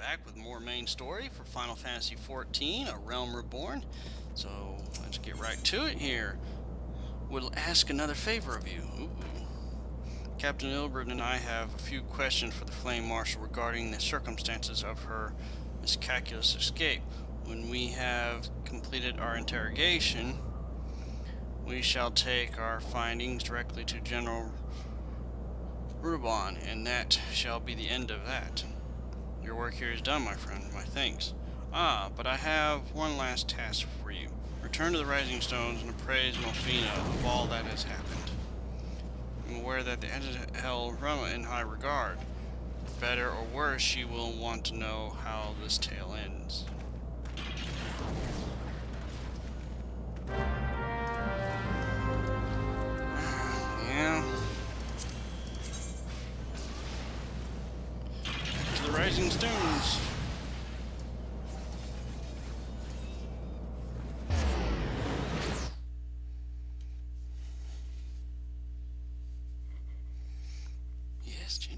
back with more main story for Final Fantasy XIV, A Realm Reborn. So let's get right to it here. We'll ask another favor of you. Ooh. Captain Ilbert and I have a few questions for the Flame Marshal regarding the circumstances of her miscalculous escape. When we have completed our interrogation, we shall take our findings directly to General Rubon, and that shall be the end of that. Your work here is done, my friend. My thanks. But I have one last task for you. Return to the Rising Stones and appraise Melfina of all that has happened. I'm aware that the entity held Rama in high regard. Better or worse, she will want to know how this tale ends. Yeah. Back to the Rising Stones. Yes, chin.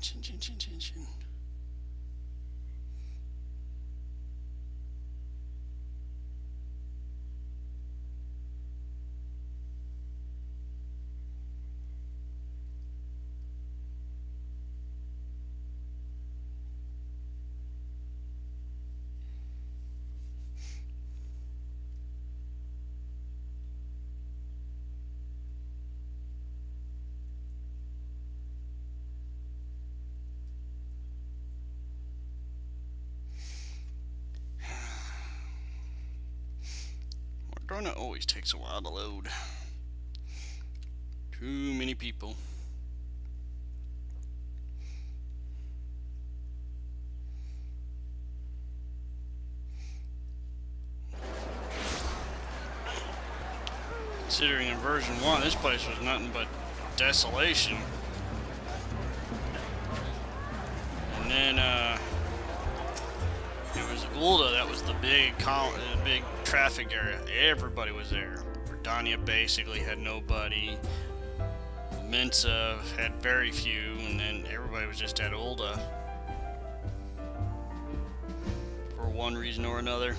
Morgana always takes a while to load. Too many people. Considering in version 1, this place was nothing but desolation. And then, it was Ulda that was the big traffic area. Everybody was there. Verdania basically had nobody. Mensa had very few, and then everybody was just at Ulda. For one reason or another.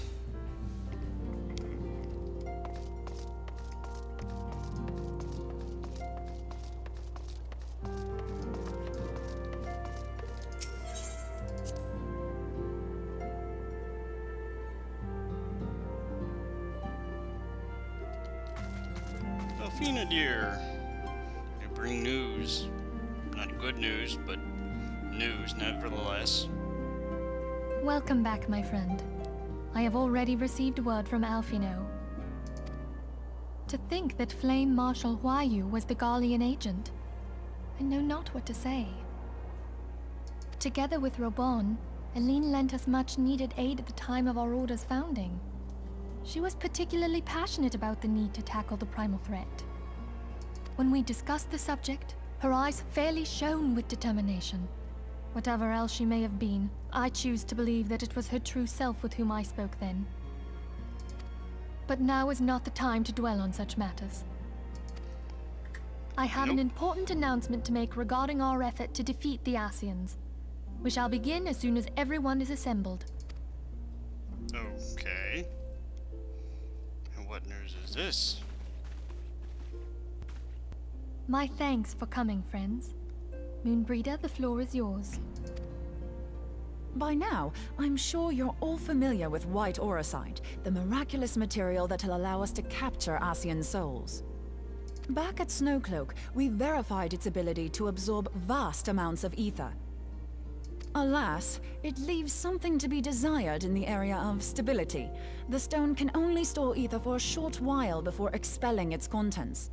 Delphina dear, you bring news. Not good news, but news nevertheless. Welcome back, my friend. I have already received word from Alphino. To think that Flame Marshal Huayu was the Garlean agent, I know not what to say. Together with Robon, Eline lent us much-needed aid at the time of our Order's founding. She was particularly passionate about the need to tackle the primal threat. When we discussed the subject, her eyes fairly shone with determination. Whatever else she may have been, I choose to believe that it was her true self with whom I spoke then. But now is not the time to dwell on such matters. I have an important announcement to make regarding our effort to defeat the Ascians. We shall begin as soon as everyone is assembled. Okay. And what news is this? My thanks for coming, friends. Moonbreeder, the floor is yours. By now, I'm sure you're all familiar with White Auracite, the miraculous material that'll allow us to capture Ascian souls. Back at Snowcloak, we verified its ability to absorb vast amounts of ether. Alas, it leaves something to be desired in the area of stability. The stone can only store ether for a short while before expelling its contents.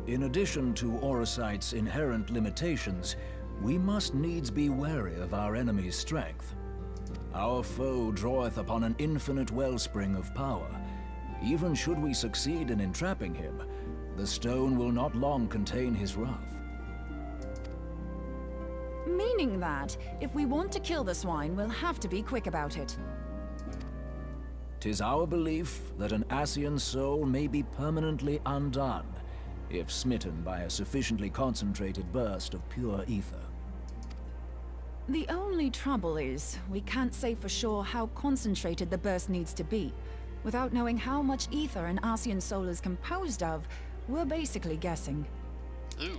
In addition to Auracite's inherent limitations, we must needs be wary of our enemy's strength. Our foe draweth upon an infinite wellspring of power. Even should we succeed in entrapping him, the stone will not long contain his wrath. Meaning that, if we want to kill the swine, we'll have to be quick about it. 'Tis our belief that an Ascian soul may be permanently undone, if smitten by a sufficiently concentrated burst of pure ether. The only trouble is, we can't say for sure how concentrated the burst needs to be. Without knowing how much ether an Arcean soul is composed of, we're basically guessing. Ooh.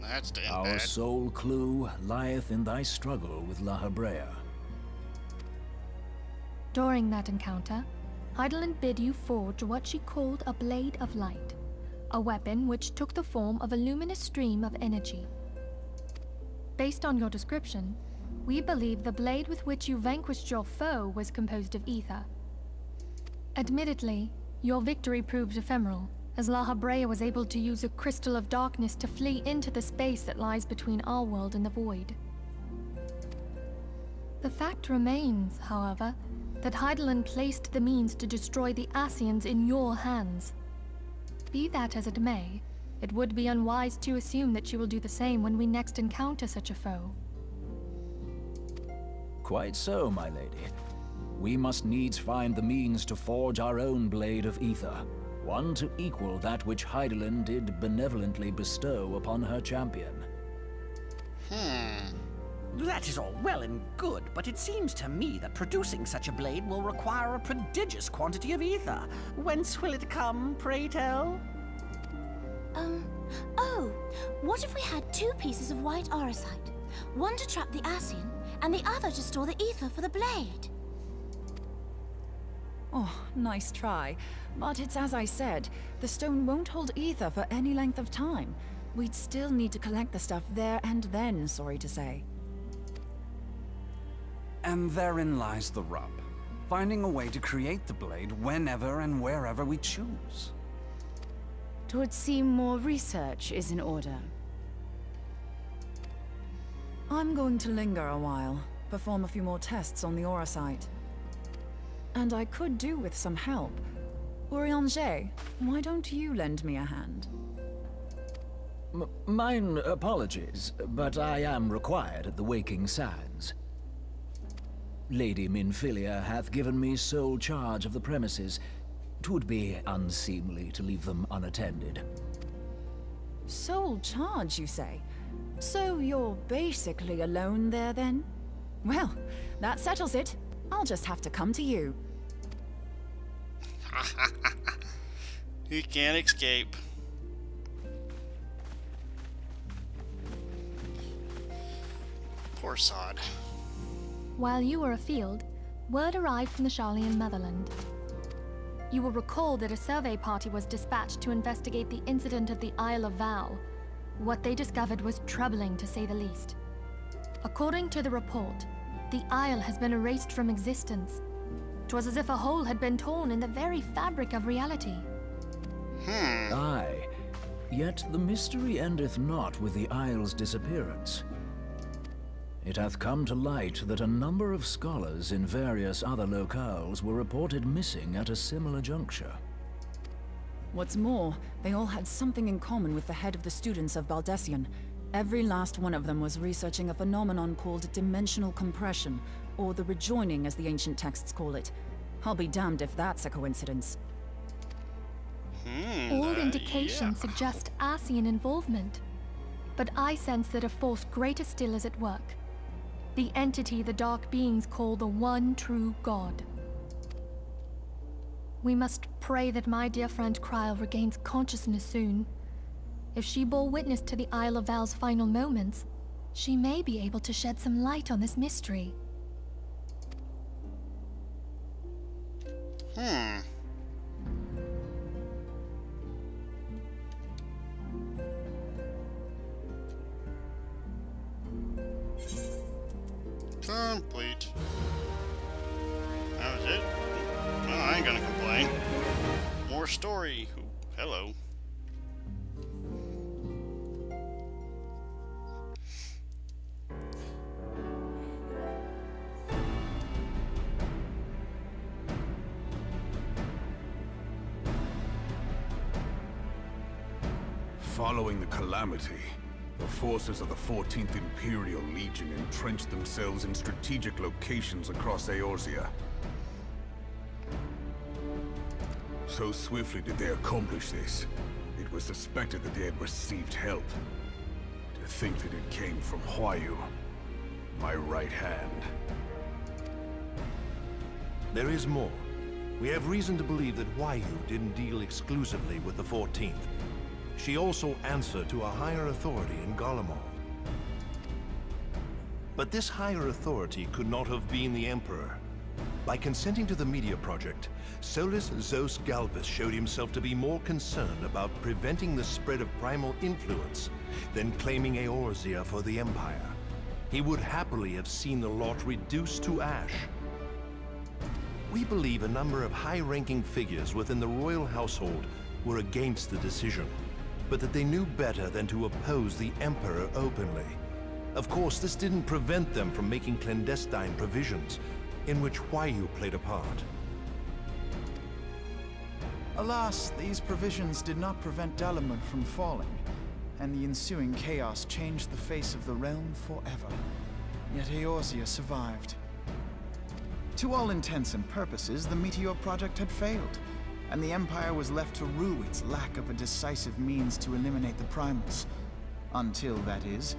That's damn Our bad. sole clue lieth in thy struggle with La Habrea. During that encounter, Heidelin bid you forge what she called a Blade of Light, a weapon which took the form of a luminous stream of energy. Based on your description, we believe the blade with which you vanquished your foe was composed of ether. Admittedly, your victory proved ephemeral, as La Habrea was able to use a crystal of darkness to flee into the space that lies between our world and the void. The fact remains, however, that Heidelin placed the means to destroy the Ascians in your hands. Be that as it may, it would be unwise to assume that she will do the same when we next encounter such a foe. Quite so, my lady. We must needs find the means to forge our own blade of ether, one to equal that which Heidelin did benevolently bestow upon her champion. That is all well and good, but it seems to me that producing such a blade will require a prodigious quantity of ether. Whence will it come, pray tell? Oh, what if we had two pieces of white auracite? One to trap the Ascian, and the other to store the ether for the blade. Oh, nice try. But it's as I said, the stone won't hold ether for any length of time. We'd still need to collect the stuff there and then, sorry to say. And therein lies the rub. Finding a way to create the blade whenever and wherever we choose. It would seem more research is in order. I'm going to linger a while, perform a few more tests on the auracite. And I could do with some help. Urianger, why don't you lend me a hand? Mine apologies, but I am required at the Waking Sands. Lady Minfilia hath given me sole charge of the premises. 'Twould be unseemly to leave them unattended. Sole charge, you say? So you're basically alone there, then? Well, that settles it. I'll just have to come to you. You can't escape. Poor sod. While you were afield, word arrived from the Sharlayan motherland. You will recall that a survey party was dispatched to investigate the incident of the Isle of Val. What they discovered was troubling, to say the least. According to the report, the isle has been erased from existence. 'Twas as if a hole had been torn in the very fabric of reality. Aye, yet the mystery endeth not with the isle's disappearance. It hath come to light that a number of scholars in various other locales were reported missing at a similar juncture. What's more, they all had something in common with the head of the students of Baldessian. Every last one of them was researching a phenomenon called dimensional compression, or the rejoining as the ancient texts call it. I'll be damned if that's a coincidence. All indications suggest Ascian involvement. But I sense that a force greater still is at work. The entity the Dark Beings call the One True God. We must pray that my dear friend Kryl regains consciousness soon. If she bore witness to the Isle of Val's final moments, she may be able to shed some light on this mystery. Complete. That was it? Well, I ain't gonna complain. More story. Ooh, hello. Following the calamity, the forces of the 14th Imperial Legion entrenched themselves in strategic locations across Eorzea. So swiftly did they accomplish this, it was suspected that they had received help. To think that it came from Huayu. My right hand. There is more. We have reason to believe that Huayu didn't deal exclusively with the 14th. She also answered to a higher authority in Garlemald. But this higher authority could not have been the Emperor. By consenting to the Media Project, Solus Zos Galvus showed himself to be more concerned about preventing the spread of primal influence than claiming Eorzea for the Empire. He would happily have seen the lot reduced to ash. We believe a number of high-ranking figures within the royal household were against the decision, but that they knew better than to oppose the Emperor openly. Of course, this didn't prevent them from making clandestine provisions, in which Huayu played a part. Alas, these provisions did not prevent Dalamud from falling, and the ensuing chaos changed the face of the realm forever. Yet Eorzea survived. To all intents and purposes, the Meteor Project had failed, and the Empire was left to rue its lack of a decisive means to eliminate the primals. Until, that is,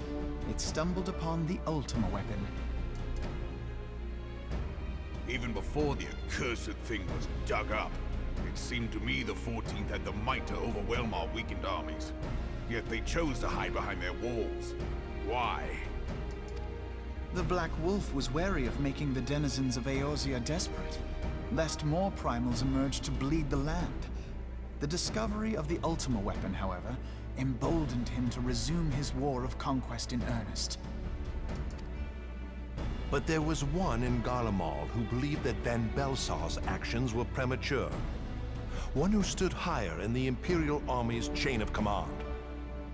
it stumbled upon the Ultima Weapon. Even before the accursed thing was dug up, it seemed to me the 14th had the might to overwhelm our weakened armies. Yet they chose to hide behind their walls. Why? The Black Wolf was wary of making the denizens of Eorzea desperate, lest more primals emerge to bleed the land. The discovery of the Ultima Weapon, however, emboldened him to resume his war of conquest in earnest. But there was one in Garlemald who believed that Van Belsar's actions were premature. One who stood higher in the Imperial Army's chain of command.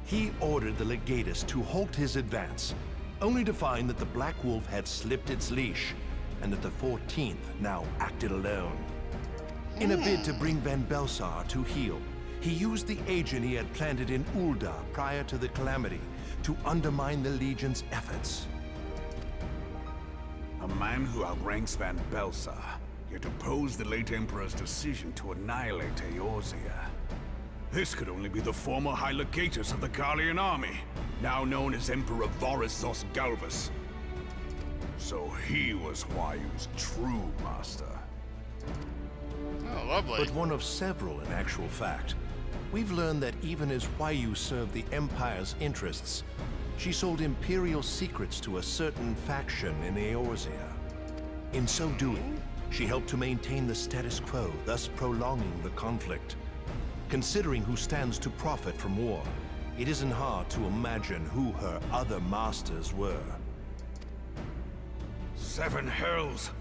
He ordered the Legatus to halt his advance, only to find that the Black Wolf had slipped its leash, and that the 14th now acted alone. In a bid to bring Van Belsar to heel, he used the agent he had planted in Ulda prior to the Calamity to undermine the Legion's efforts. A man who outranks Van Belsar, yet opposed the late Emperor's decision to annihilate Eorzea. This could only be the former High Legatus of the Garlean army, now known as Emperor Vorissos Galvus. So he was Huayu's true master. Oh, lovely. But one of several in actual fact. We've learned that even as Huayu served the Empire's interests, she sold Imperial secrets to a certain faction in Eorzea. In so doing, she helped to maintain the status quo, thus prolonging the conflict. Considering who stands to profit from war, it isn't hard to imagine who her other masters were. Seven hells!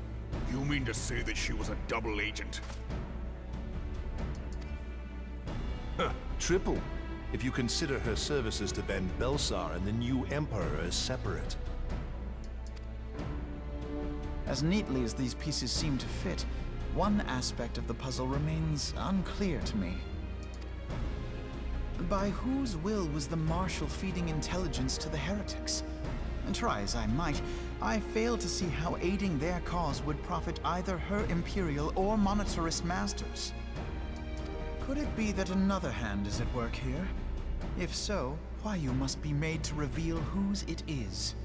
You mean to say that she was a double agent? Huh, triple, if you consider her services to Van Belsar and the new Emperor as separate. As neatly as these pieces seem to fit, one aspect of the puzzle remains unclear to me. By whose will was the Marshal feeding intelligence to the heretics? And try as I might, I fail to see how aiding their cause would profit either her Imperial or Monetarist masters. Could it be that another hand is at work here? If so, Huayu must be made to reveal whose it is.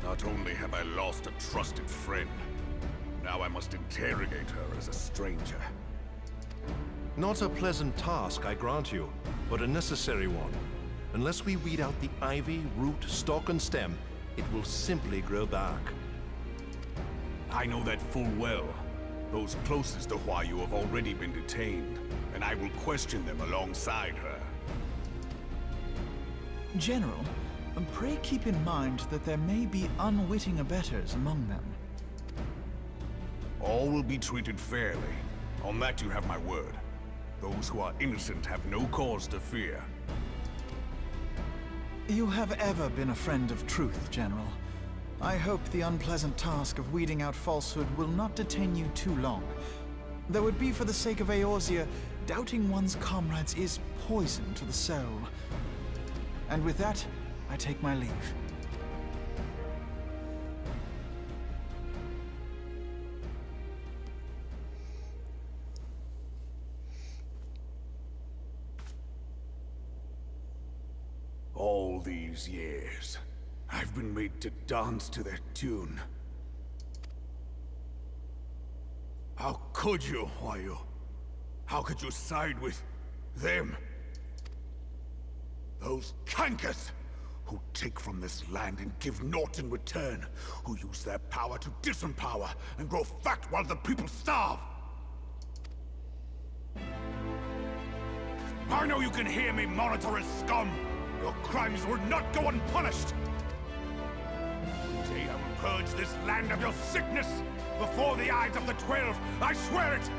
Not only have I lost a trusted friend, now I must interrogate her as a stranger. Not a pleasant task, I grant you, but a necessary one. Unless we weed out the ivy, root, stalk, and stem, it will simply grow back. I know that full well. Those closest to Huayu have already been detained, and I will question them alongside her. General, pray keep in mind that there may be unwitting abettors among them. All will be treated fairly. On that you have my word. Those who are innocent have no cause to fear. You have ever been a friend of truth, General. I hope the unpleasant task of weeding out falsehood will not detain you too long. Though it be for the sake of Eorzea, doubting one's comrades is poison to the soul. And with that, I take my leave. All these years, I've been made to dance to their tune. How could you, Huayu? How could you side with them? Those cankers who take from this land and give naught in return, who use their power to disempower and grow fat while the people starve. I know you can hear me, monitor as scum. Your crimes will not go unpunished. One day I will purge this land of your sickness before the eyes of the 12. I swear it.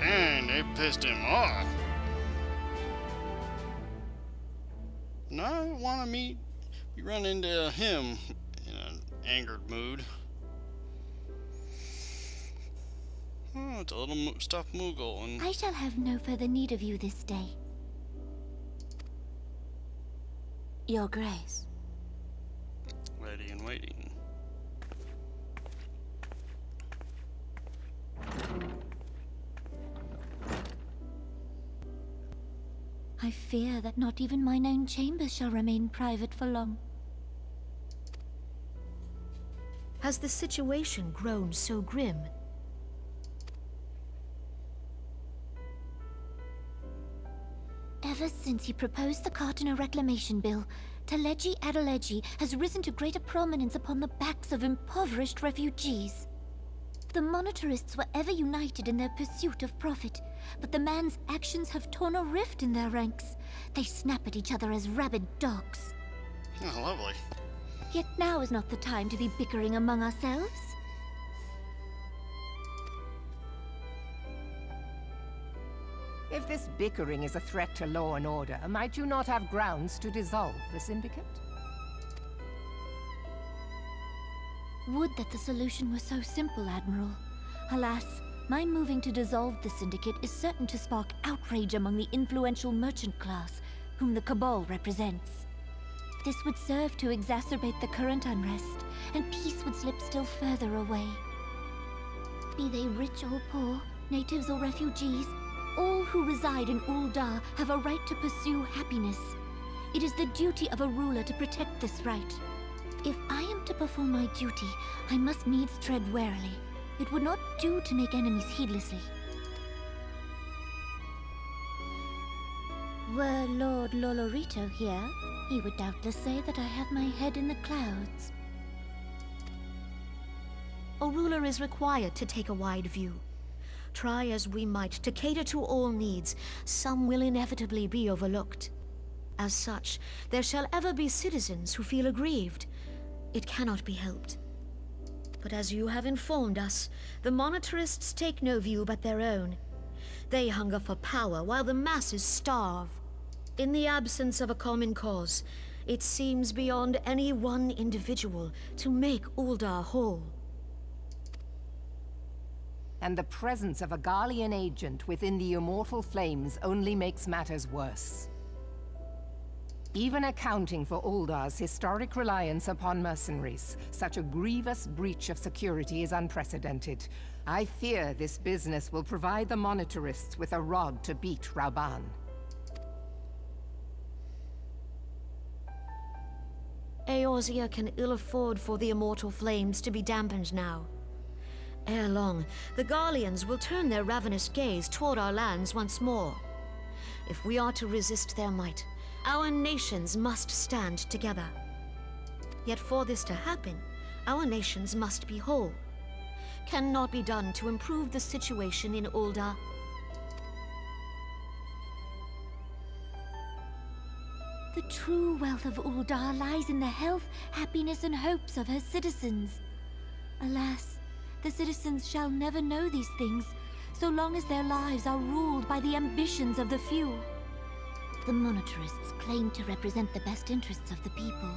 And they pissed him off. Now I want to meet. You run into him in an angered mood. Oh, it's a little stuffed Moogle, and I shall have no further need of you this day. Your Grace. ready and waiting. I fear that not even mine own chambers shall remain private for long. Has the situation grown so grim? Ever since he proposed the Cardinal Reclamation Bill, Teleji Adeleji has risen to greater prominence upon the backs of impoverished refugees. The monetarists were ever united in their pursuit of profit, but the man's actions have torn a rift in their ranks. They snap at each other as rabid dogs. Oh, lovely. Yet now is not the time to be bickering among ourselves. If this bickering is a threat to law and order, might you not have grounds to dissolve the Syndicate? Would that the solution were so simple, Admiral. Alas, my moving to dissolve the Syndicate is certain to spark outrage among the influential merchant class, whom the Cabal represents. This would serve to exacerbate the current unrest, and peace would slip still further away. Be they rich or poor, natives or refugees, all who reside in Ul'dah have a right to pursue happiness. It is the duty of a ruler to protect this right. If I am to perform my duty, I must needs tread warily. It would not do to make enemies heedlessly. Were Lord Lolorito here, he would doubtless say that I have my head in the clouds. A ruler is required to take a wide view. Try as we might to cater to all needs, some will inevitably be overlooked. As such, there shall ever be citizens who feel aggrieved. It cannot be helped. But as you have informed us, the monetarists take no view but their own. They hunger for power while the masses starve. In the absence of a common cause, it seems beyond any one individual to make Ul'dah whole. And the presence of a Garlean agent within the Immortal Flames only makes matters worse. Even accounting for Ul'dah's historic reliance upon mercenaries, such a grievous breach of security is unprecedented. I fear this business will provide the monetarists with a rod to beat Rauban. Eorzea can ill afford for the Immortal Flames to be dampened now. Ere long, the Garleans will turn their ravenous gaze toward our lands once more. If we are to resist their might, our nations must stand together. Yet for this to happen, our nations must be whole. Cannot be done to improve the situation in Ul'dah. The true wealth of Ul'dah lies in the health, happiness, and hopes of her citizens. Alas, the citizens shall never know these things, so long as their lives are ruled by the ambitions of the few. The monetarists claim to represent the best interests of the people,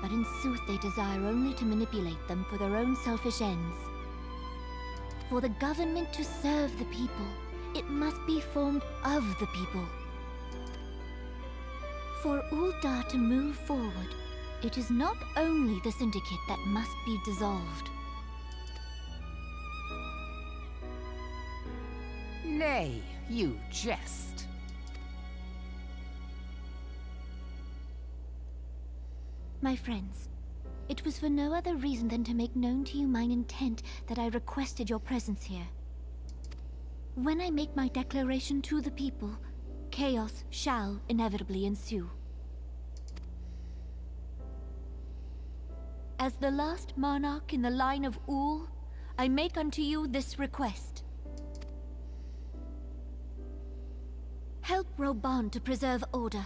but in sooth they desire only to manipulate them for their own selfish ends. For the government to serve the people, it must be formed of the people. For Ul'dah to move forward, it is not only the Syndicate that must be dissolved. Nay, you jest. My friends, it was for no other reason than to make known to you mine intent that I requested your presence here. When I make my declaration to the people, chaos shall inevitably ensue. As the last monarch in the line of Ul, I make unto you this request. Help Roban to preserve order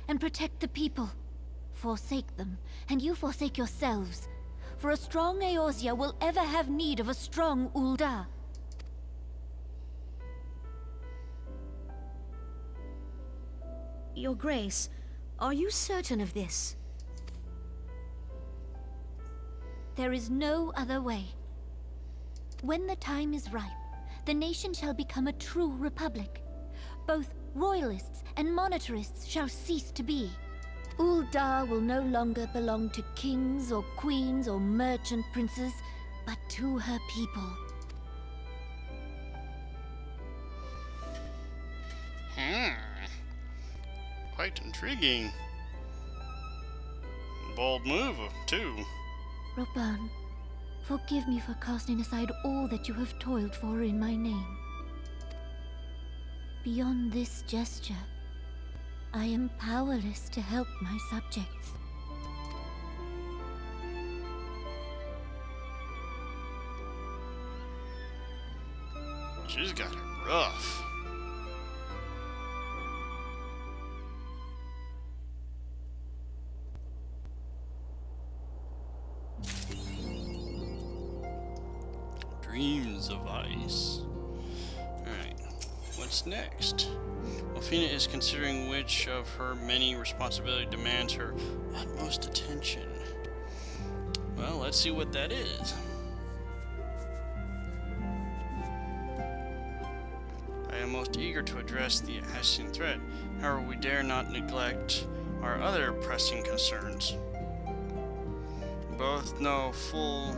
and protect the people. Forsake them, and you forsake yourselves. For a strong Eorzea will ever have need of a strong Ul'dah. Your Grace, are you certain of this? There is no other way. When the time is ripe, the nation shall become a true republic. Both royalists and monetarists shall cease to be. Ul'dah will no longer belong to kings or queens or merchant princes, but to her people. Quite intriguing. Bold move, too. Roban, forgive me for casting aside all that you have toiled for in my name. Beyond this gesture, I am powerless to help my subjects. She's got it rough. Dreams of ice. Alright, what's next? Elfina is considering which of her many responsibilities demands her utmost attention. Well, let's see what that is. I am most eager to address the Ascian threat. However, we dare not neglect our other pressing concerns. Both know full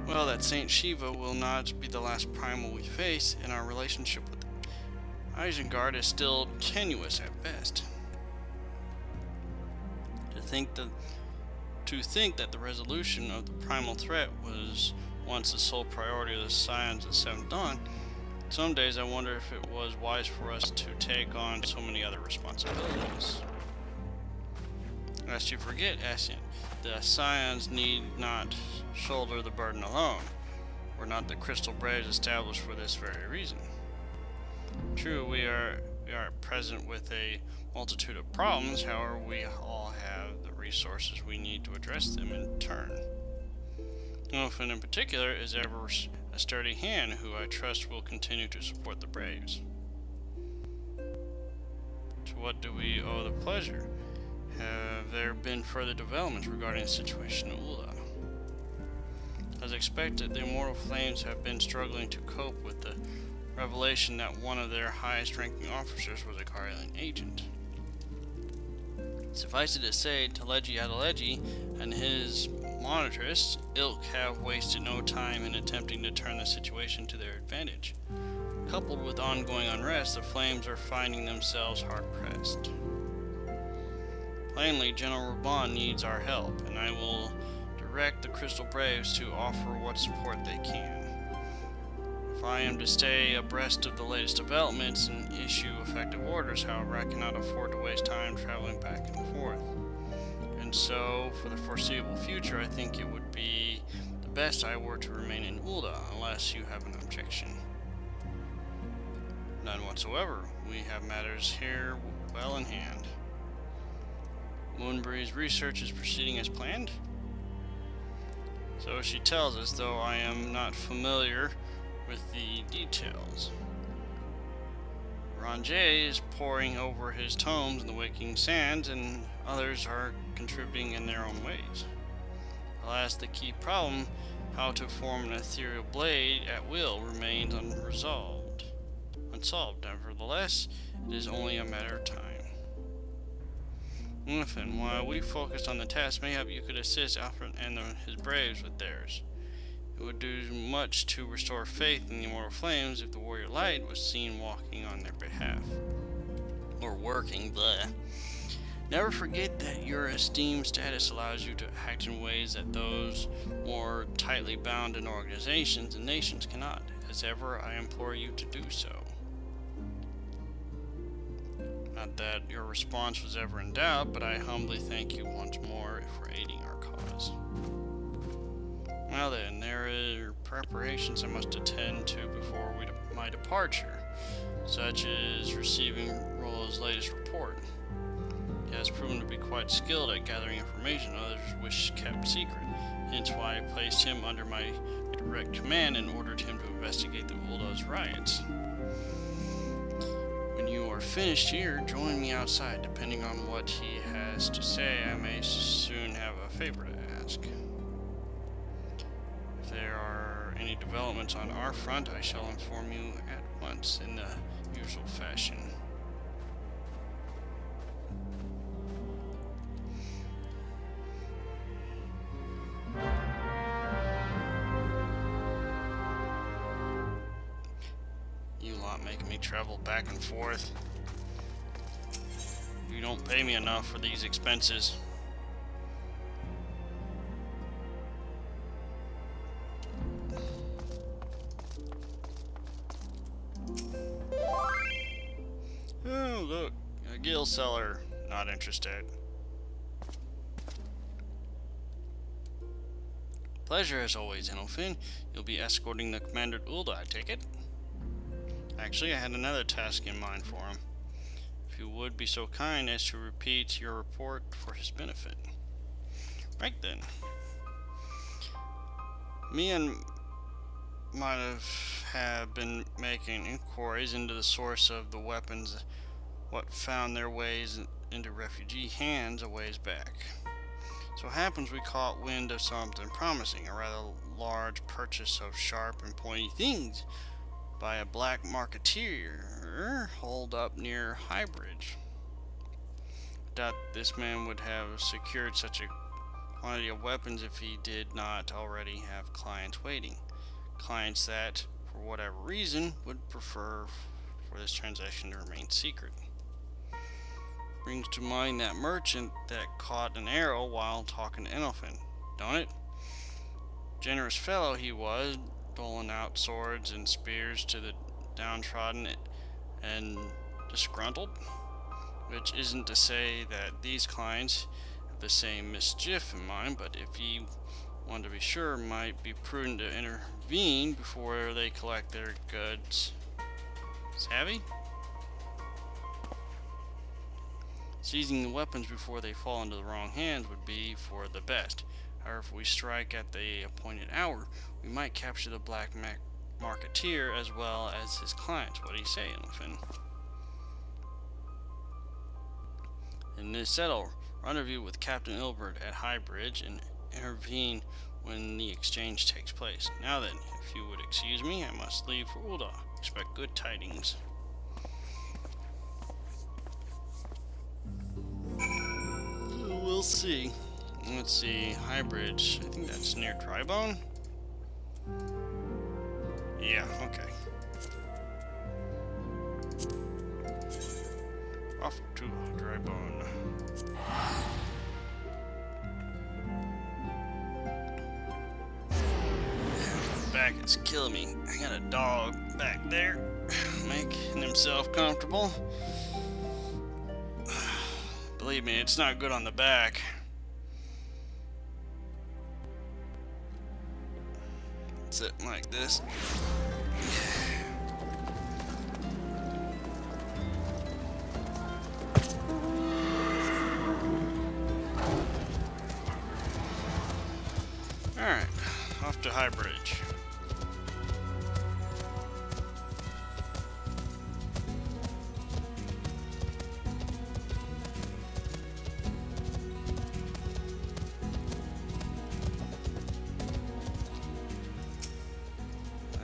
well that Saint Shiva will not be the last primal we face, and our relationship with Isengard is still tenuous at best. To think that the resolution of the primal threat was once the sole priority of the Scions of the Seventh Dawn, some days I wonder if it was wise for us to take on so many other responsibilities. Lest you forget, Ascian, the Scions need not shoulder the burden alone. Were not the Crystal Braves established for this very reason? True, we are present with a multitude of problems, however, we all have the resources we need to address them in turn. Elfin in particular is ever a sturdy hand who I trust will continue to support the Braves. To what do we owe the pleasure? Have there been further developments regarding the situation in Ul'dah? As expected, the Immortal Flames have been struggling to cope with the revelation that one of their highest-ranking officers was a Garlean agent. Suffice it to say, Teleji Adeleji and his monitors ilk have wasted no time in attempting to turn the situation to their advantage. Coupled with ongoing unrest, the Flames are finding themselves hard-pressed. Plainly, General Ruban needs our help, and I will direct the Crystal Braves to offer what support they can. If I am to stay abreast of the latest developments and issue effective orders, however, I cannot afford to waste time traveling back and forth. And so, for the foreseeable future, I think it would be the best I were to remain in Ul'dah, unless you have an objection. None whatsoever. We have matters here well in hand. Moonbreeze research is proceeding as planned. So she tells us, though I am not familiar with the details. Ranjay is poring over his tomes in the Waking Sands, and others are contributing in their own ways. Alas, the key problem, how to form an ethereal blade at will, remains unsolved. Nevertheless, it is only a matter of time. Unifin, while we focused on the task, mayhap you could assist Alfred and his braves with theirs. It would do much to restore faith in the immortal flames if the warrior light was seen walking on their behalf. Or working, bleh. Never forget that your esteemed status allows you to act in ways that those more tightly bound in organizations and nations cannot. As ever, I implore you to do so. Not that your response was ever in doubt, but I humbly thank you once more for aiding our cause. Well then, there are preparations I must attend to before my departure, such as receiving Rollo's latest report. He has proven to be quite skilled at gathering information others wish kept secret, hence why I placed him under my direct command and ordered him to investigate the Ulda's riots. When you are finished here, join me outside. Depending on what he has to say, I may soon have a favor to ask. If there are any developments on our front, I shall inform you at once in the usual fashion. You lot making me travel back and forth. You don't pay me enough for these expenses. Oh, look, a gill seller. Not interested. Pleasure as always, Enelfin. You'll be escorting the Commander Ulda, I take it? Actually, I had another task in mind for him. If you would be so kind as to repeat your report for his benefit. Right then. Me and might have been making inquiries into the source of the weapons what found their ways into refugee hands a ways back. So it happens we caught wind of something promising, a rather large purchase of sharp and pointy things by a black marketeer holed up near Highbridge. Doubt this man would have secured such a quantity of weapons if he did not already have clients waiting. Clients that, for whatever reason, would prefer for this transaction to remain secret. Brings to mind that merchant that caught an arrow while talking to Enelfin, don't it? Generous fellow he was, doling out swords and spears to the downtrodden and disgruntled. Which isn't to say that these clients have the same mischief in mind, but if he wanted to be sure, might be prudent to intervene before they collect their goods. Savvy? Seizing the weapons before they fall into the wrong hands would be for the best. However, if we strike at the appointed hour, we might capture the black marketeer as well as his clients. What do you say, Enelfin? And this settle. Rendezvous with Captain Ilbert at Highbridge and intervene when the exchange takes place. Now then, if you would excuse me, I must leave for Ulda. Expect good tidings. We'll see. Let's see, Highbridge. I think that's near Drybone. Yeah, okay. Off to Drybone. My back is killing me. I got a dog back there making himself comfortable. Believe me, it's not good on the back. Sit like this. Alright, off to Highbridge.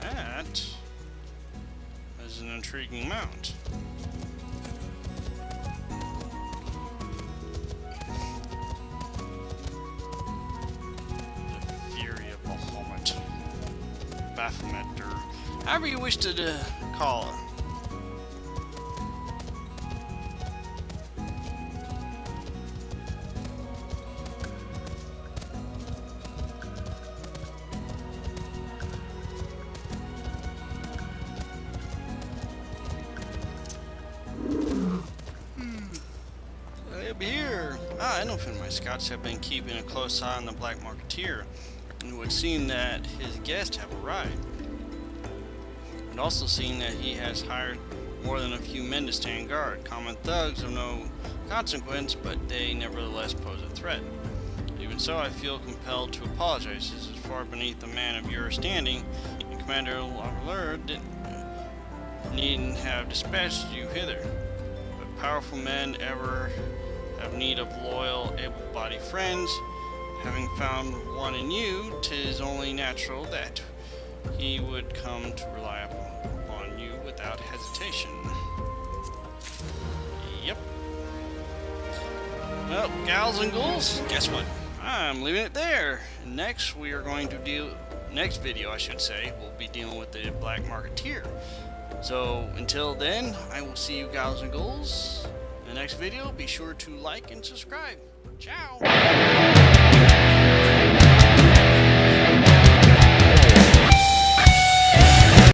That is an intriguing mount. The Fury of Bahamut. Baphomet, or however you wish to call her. Here. I know my scouts have been keeping a close eye on the Black Marketeer, and it would seem that his guests have arrived. And also seeing that he has hired more than a few men to stand guard. Common thugs of no consequence, but they nevertheless pose a threat. Even so, I feel compelled to apologize. This is far beneath a man of your standing, and Commander Lavalleur needn't have dispatched you hither. But powerful men ever have need of loyal, able-bodied friends. Having found one in you, 'tis only natural that he would come to rely upon you without hesitation. Yep. Well, gals and ghouls, guess what? I'm leaving it there. Next, we are going to next video, I should say, we'll be dealing with the Black Marketeer. So, until then, I will see you gals and ghouls. In the next video, be sure to like and subscribe. Ciao!